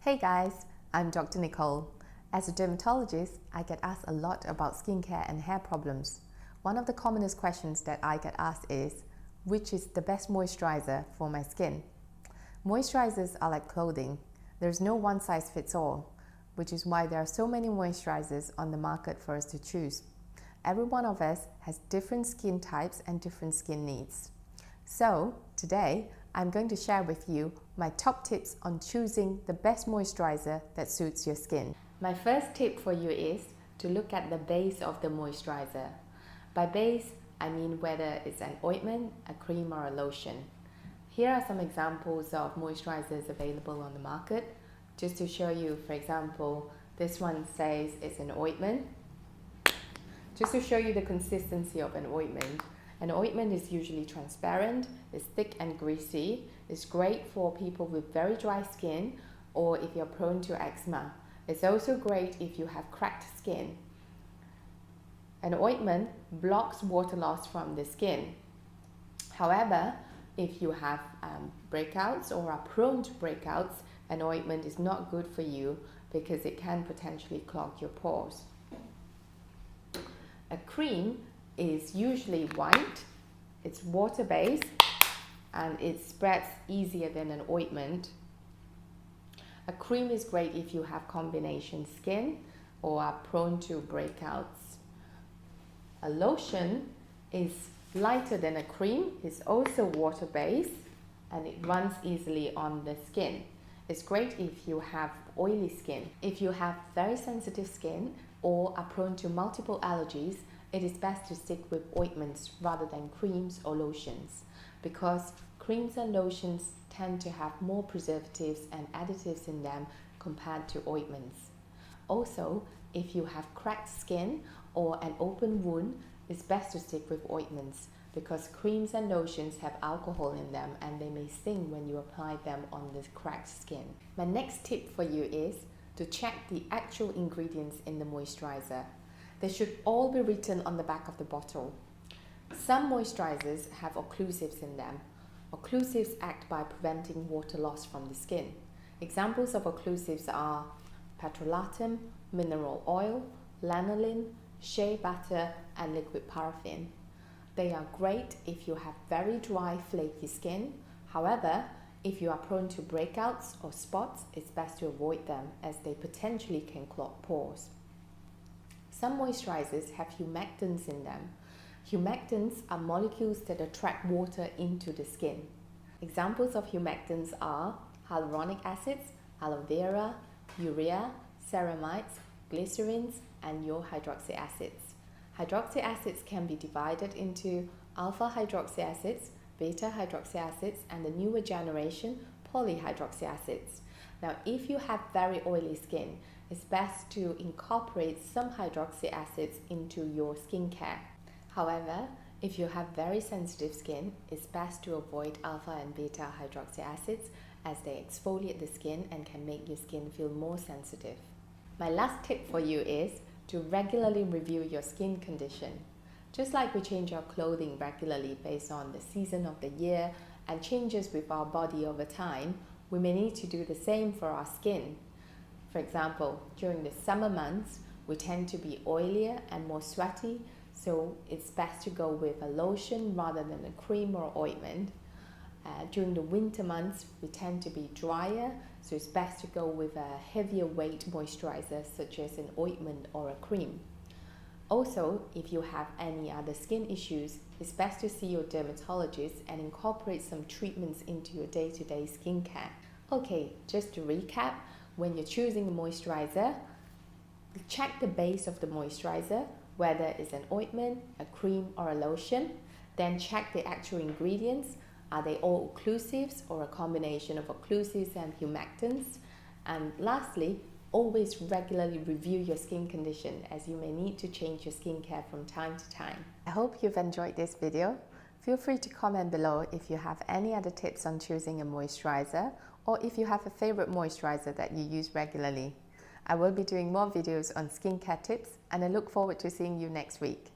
Hey guys, I'm Dr. Nicole. As a dermatologist, I get asked a lot about skincare and hair problems. One of the commonest questions that I get asked is, which is the best moisturizer for my skin? Moisturizers are like clothing. There's no one size fits all, which is why there are so many moisturizers on the market for us to choose. Every one of us has different skin types and different skin needs. So today, I'm going to share with you my top tips on choosing the best moisturizer that suits your skin. My first tip for you is to look at the base of the moisturizer. By base, I mean whether it's an ointment, a cream or a lotion. Here are some examples of moisturizers available on the market. Just to show you, for example, this one says it's an ointment. Just to show you the consistency of an ointment. An ointment is usually transparent, it's thick and greasy. It's great for people with very dry skin or if you're prone to eczema. It's also great if you have cracked skin. An ointment blocks water loss from the skin. However, if you have breakouts or are prone to breakouts, an ointment is not good for you because it can potentially clog your pores. A cream is usually white, it's water-based, and it spreads easier than an ointment. A cream is great if you have combination skin or are prone to breakouts. A lotion is lighter than a cream, it's also water-based, and it runs easily on the skin. It's great if you have oily skin. If you have very sensitive skin or are prone to multiple allergies, it is best to stick with ointments rather than creams or lotions because creams and lotions tend to have more preservatives and additives in them compared to ointments. Also, if you have cracked skin or an open wound, it's best to stick with ointments because creams and lotions have alcohol in them and they may sting when you apply them on the cracked skin. My next tip for you is to check the actual ingredients in the moisturizer. They should all be written on the back of the bottle. Some moisturizers have occlusives in them. Occlusives act by preventing water loss from the skin. Examples of occlusives are Petrolatum Mineral oil, Lanolin Shea butter and liquid paraffin. They are great if you have very dry, flaky skin. However, if you are prone to breakouts or spots, it's best to avoid them as they potentially can clog pores. Some moisturizers have humectants in them. Humectants are molecules that attract water into the skin. Examples of humectants are hyaluronic acids, aloe vera, urea, ceramides, glycerins, and your hydroxy acids. Hydroxy acids can be divided into alpha hydroxy acids, beta hydroxy acids, and the newer generation polyhydroxy acids. Now, if you have very oily skin, it's best to incorporate some hydroxy acids into your skincare. However, if you have very sensitive skin, it's best to avoid alpha and beta hydroxy acids as they exfoliate the skin and can make your skin feel more sensitive. My last tip for you is to regularly review your skin condition. Just like we change our clothing regularly based on the season of the year and changes with our body over time, we may need to do the same for our skin. For example, during the summer months, we tend to be oilier and more sweaty, so it's best to go with a lotion rather than a cream or ointment. During the winter months, we tend to be drier, so it's best to go with a heavier weight moisturizer such as an ointment or a cream. Also, if you have any other skin issues, it's best to see your dermatologist and incorporate some treatments into your day-to-day skincare. Okay, just to recap, when you're choosing a moisturizer, check the base of the moisturizer, whether it's an ointment, a cream or a lotion. Then check the actual ingredients. Are they all occlusives or a combination of occlusives and humectants? And lastly, always regularly review your skin condition as you may need to change your skincare from time to time. I hope you've enjoyed this video. Feel free to comment below if you have any other tips on choosing a moisturizer or if you have a favorite moisturizer that you use regularly. I will be doing more videos on skincare tips and I look forward to seeing you next week.